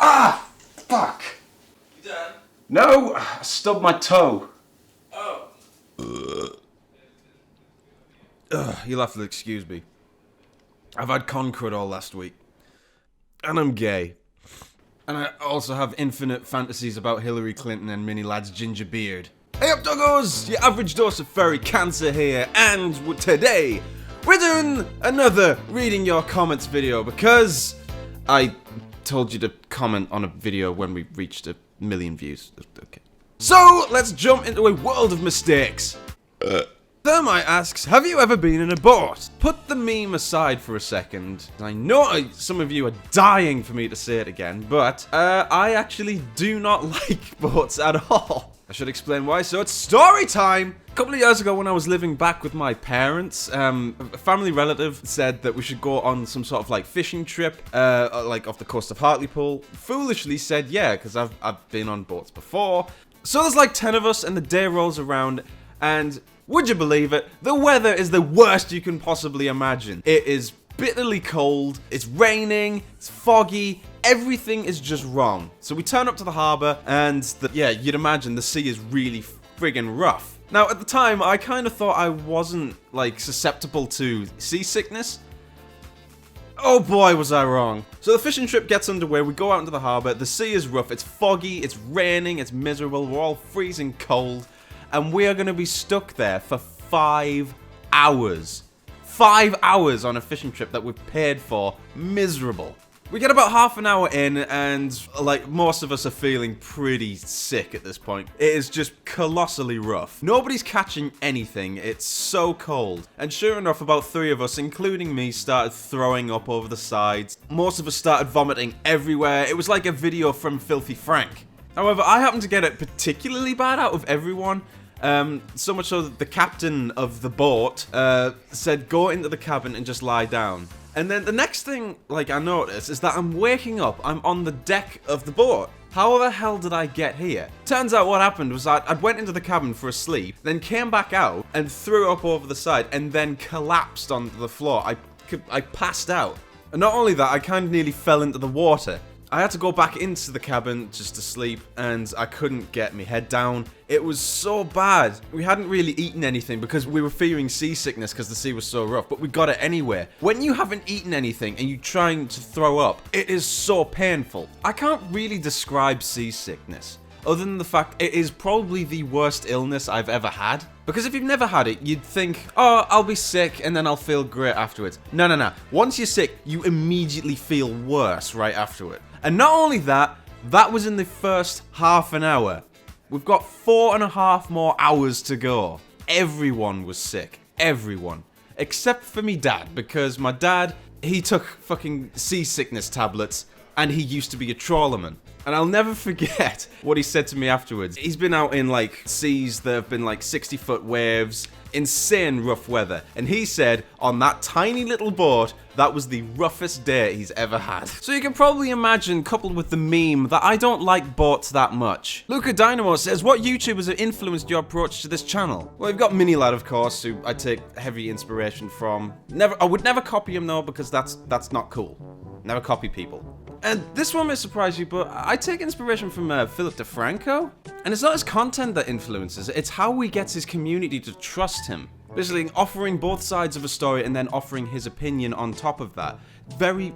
Ah! Fuck! You done? No! I stubbed my toe. Oh. You'll have to excuse me. I've had Concrete all last week. And I'm gay. And I also have infinite fantasies about Hillary Clinton and Mini Lad's ginger beard. Hey up, doggos! Your average dose of furry cancer here, and today we're doing another reading your comments video because I told you to comment on a video when we reached 1 million views. Okay. So let's jump into a world of mistakes. Thermite asks, have you ever been in a boat? Put the meme aside for a second. I know some of you are dying for me to say it again, but I actually do not like boats at all. I should explain why, so it's story time! A couple of years ago when I was living back with my parents, a family relative said that we should go on some sort of like fishing trip, like off the coast of Hartlepool. Foolishly said yeah, because I've been on boats before. So there's like 10 of us and the day rolls around and would you believe it? The weather is the worst you can possibly imagine. It is bitterly cold, it's raining, it's foggy, everything is just wrong. So we turn up to the harbour and yeah, you'd imagine the sea is really friggin' rough. Now at the time, I kind of thought I wasn't like susceptible to seasickness. Oh boy, was I wrong. So the fishing trip gets underway, we go out into the harbour, the sea is rough, it's foggy, it's raining, it's miserable, we're all freezing cold. And we are going to be stuck there for 5 hours. 5 hours on a fishing trip that we've paid for. Miserable. We get about half an hour in and like most of us are feeling pretty sick at this point. It is just colossally rough. Nobody's catching anything. It's so cold. And sure enough, about 3 of us, including me, started throwing up over the sides. Most of us started vomiting everywhere. It was like a video from Filthy Frank. However, I happened to get it particularly bad out of everyone. So much so that the captain of the boat said go into the cabin and just lie down. And then the next thing like I noticed is that I'm waking up, I'm on the deck of the boat. How the hell did I get here? Turns out what happened was I went into the cabin for a sleep, then came back out and threw up over the side and then collapsed onto the floor. I passed out. And not only that, I kind of nearly fell into the water. I had to go back into the cabin just to sleep, and I couldn't get my head down. It was so bad. We hadn't really eaten anything because we were fearing seasickness because the sea was so rough, but we got it anyway. When you haven't eaten anything and you're trying to throw up, it is so painful. I can't really describe seasickness, other than the fact it is probably the worst illness I've ever had. Because if you've never had it, you'd think, oh, I'll be sick and then I'll feel great afterwards. No. Once you're sick, you immediately feel worse right afterward. And not only that, that was in the first half an hour. We've got 4.5 more hours to go. Everyone was sick. Everyone. Except for me dad, because my dad, he took fucking seasickness tablets and he used to be a trawlerman. And I'll never forget what he said to me afterwards. He's been out in like seas that have been like 60-foot waves, insane rough weather. And he said on that tiny little boat, that was the roughest day he's ever had. So you can probably imagine, coupled with the meme, that I don't like boats that much. Luca Dynamo says, what YouTubers have influenced your approach to this channel? Well, you've got Mini Lad, of course, who I take heavy inspiration from. I would never copy him though, because that's not cool. Never copy people. And this one may surprise you, but I take inspiration from Philip DeFranco. And it's not his content that influences, it's how he gets his community to trust him. Basically, offering both sides of a story and then offering his opinion on top of that. Very,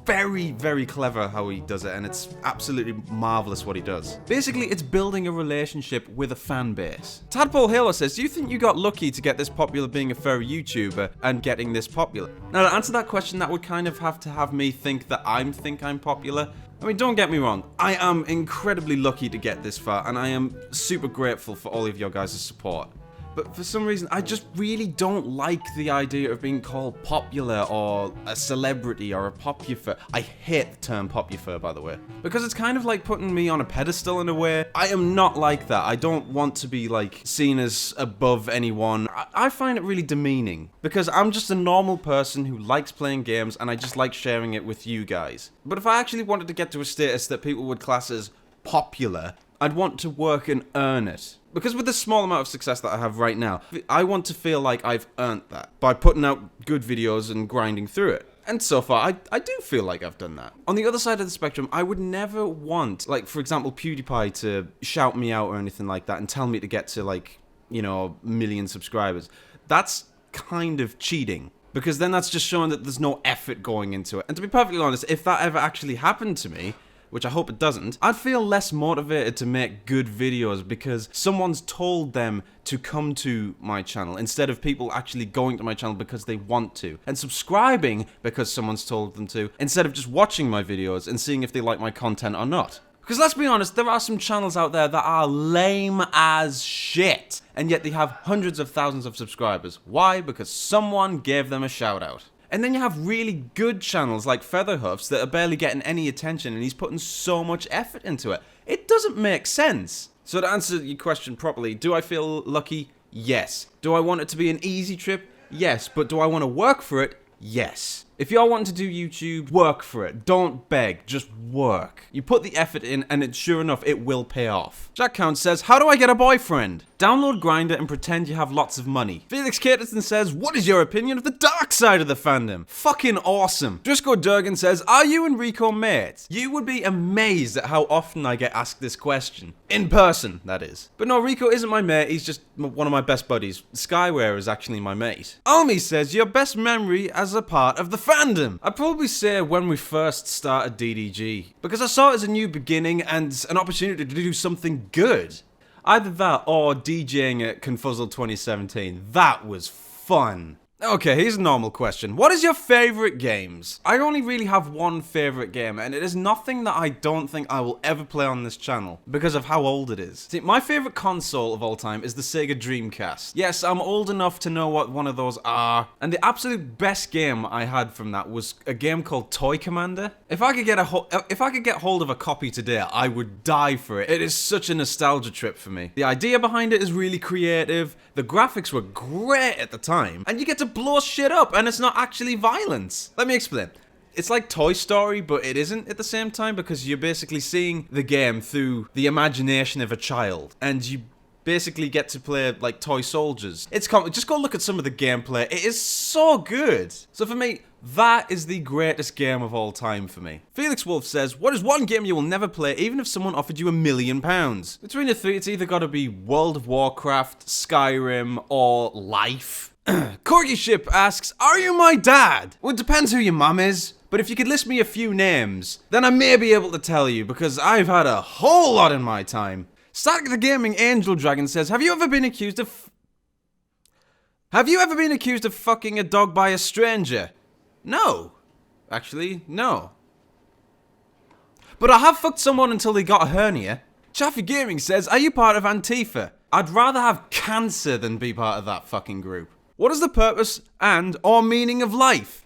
very, very clever how he does it, and it's absolutely marvelous what he does. Basically, it's building a relationship with a fan base. Tadpole Halo says, do you think you got lucky to get this popular being a furry YouTuber and getting this popular? Now, to answer that question, that would kind of have to have me think that I'm popular. I mean, don't get me wrong, I am incredibly lucky to get this far, and I am super grateful for all of your guys' support. But for some reason, I just really don't like the idea of being called popular or a celebrity or a popular. I hate the term popular, by the way. Because it's kind of like putting me on a pedestal in a way. I am not like that. I don't want to be like seen as above anyone. I find it really demeaning. Because I'm just a normal person who likes playing games and I just like sharing it with you guys. But if I actually wanted to get to a status that people would class as popular, I'd want to work and earn it. Because with the small amount of success that I have right now, I want to feel like I've earned that by putting out good videos and grinding through it. And so far, I do feel like I've done that. On the other side of the spectrum, I would never want, like, for example, PewDiePie to shout me out or anything like that and tell me to get to, like, you know, 1 million subscribers. That's kind of cheating. Because then that's just showing that there's no effort going into it. And to be perfectly honest, if that ever actually happened to me, which I hope it doesn't, I'd feel less motivated to make good videos because someone's told them to come to my channel instead of people actually going to my channel because they want to, and subscribing because someone's told them to, instead of just watching my videos and seeing if they like my content or not. Because let's be honest, there are some channels out there that are lame as shit, and yet they have hundreds of thousands of subscribers. Why? Because someone gave them a shout out. And then you have really good channels like Featherhoofs that are barely getting any attention, and he's putting so much effort into it. It doesn't make sense. So to answer your question properly, do I feel lucky? Yes. Do I want it to be an easy trip? Yes. But do I want to work for it? Yes. If you're wanting to do YouTube, work for it. Don't beg, just work. You put the effort in and sure enough, it will pay off. Jack Count says, how do I get a boyfriend? Download Grindr and pretend you have lots of money. Felix Caterson says, what is your opinion of the dark side of the fandom? Fucking awesome. Driscoll Durgan says, are you and Rico mates? You would be amazed at how often I get asked this question. In person, that is. But no, Rico isn't my mate, he's just one of my best buddies. Skyware is actually my mate. Almi says, your best memory as a part of the fandom. I'd probably say when we first started DDG, because I saw it as a new beginning and an opportunity to do something good. Either that or DJing at Confuzzle 2017. That was fun. Okay, here's a normal question. What is your favorite games? I only really have one favorite game, and it is nothing that I don't think I will ever play on this channel because of how old it is. See, my favorite console of all time is the Sega Dreamcast. Yes, I'm old enough to know what one of those are, and the absolute best game I had from that was a game called Toy Commander. If I could get hold of a copy today, I would die for it. It is such a nostalgia trip for me. The idea behind it is really creative. The graphics were great at the time, and you get to blow shit up, and it's not actually violence. Let me explain. It's like Toy Story, but it isn't at the same time because you're basically seeing the game through the imagination of a child, and you basically get to play like toy soldiers. Just go look at some of the gameplay. It is so good. So for me, that is the greatest game of all time for me. Felix Wolf says, what is one game you will never play even if someone offered you £1 million? Between the three, it's either got to be World of Warcraft, Skyrim, or Life. Corgi Ship asks, are you my dad? Well, it depends who your mum is. But if you could list me a few names, then I may be able to tell you because I've had a whole lot in my time. Static the Gaming Angel Dragon says, have you ever been accused of fucking a dog by a stranger? No. Actually, no. But I have fucked someone until they got a hernia. Chaffee Gaming says, are you part of Antifa? I'd rather have cancer than be part of that fucking group. What is the purpose and or meaning of life?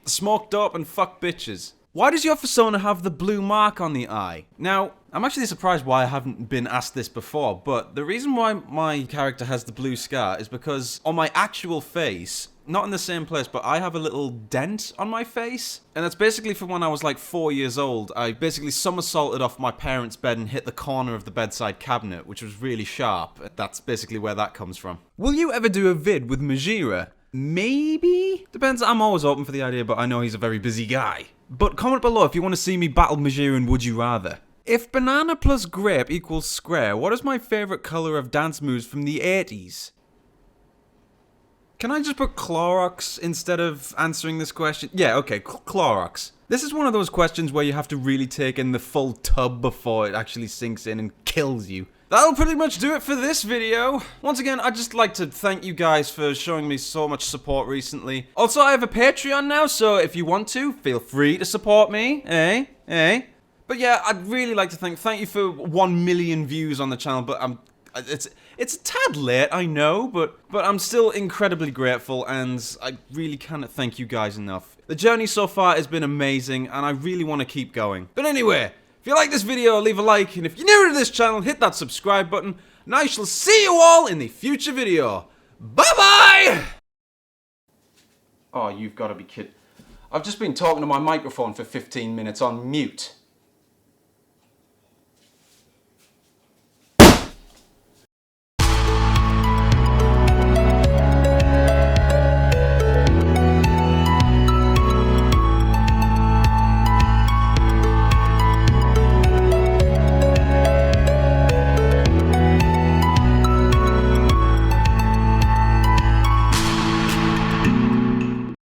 Smoke dope and fuck bitches. Why does your persona have the blue mark on the eye? Now, I'm actually surprised why I haven't been asked this before, but the reason why my character has the blue scar is because on my actual face, not in the same place, but I have a little dent on my face. And that's basically from when I was like 4 years old. I basically somersaulted off my parents' bed and hit the corner of the bedside cabinet, which was really sharp. That's basically where that comes from. Will you ever do a vid with Majira? Maybe? Depends, I'm always open for the idea, but I know he's a very busy guy. But comment below if you want to see me battle Majira and Would You Rather. If banana plus grape equals square, what is my favourite colour of dance moves from the 80s? Can I just put Clorox instead of answering this question? Yeah, okay, Clorox. This is one of those questions where you have to really take in the full tub before it actually sinks in and kills you. That'll pretty much do it for this video. Once again, I'd just like to thank you guys for showing me so much support recently. Also, I have a Patreon now, so if you want to, feel free to support me. But yeah, I'd really like to thank you for 1 million views on the channel, but it's a tad late, I know, but I'm still incredibly grateful, and I really cannot thank you guys enough. The journey so far has been amazing, and I really want to keep going. But anyway, if you like this video, leave a like, and if you're new to this channel, hit that subscribe button, and I shall see you all in the future video. Bye-bye! Oh, you've got to be kidding. I've just been talking to my microphone for 15 minutes on mute.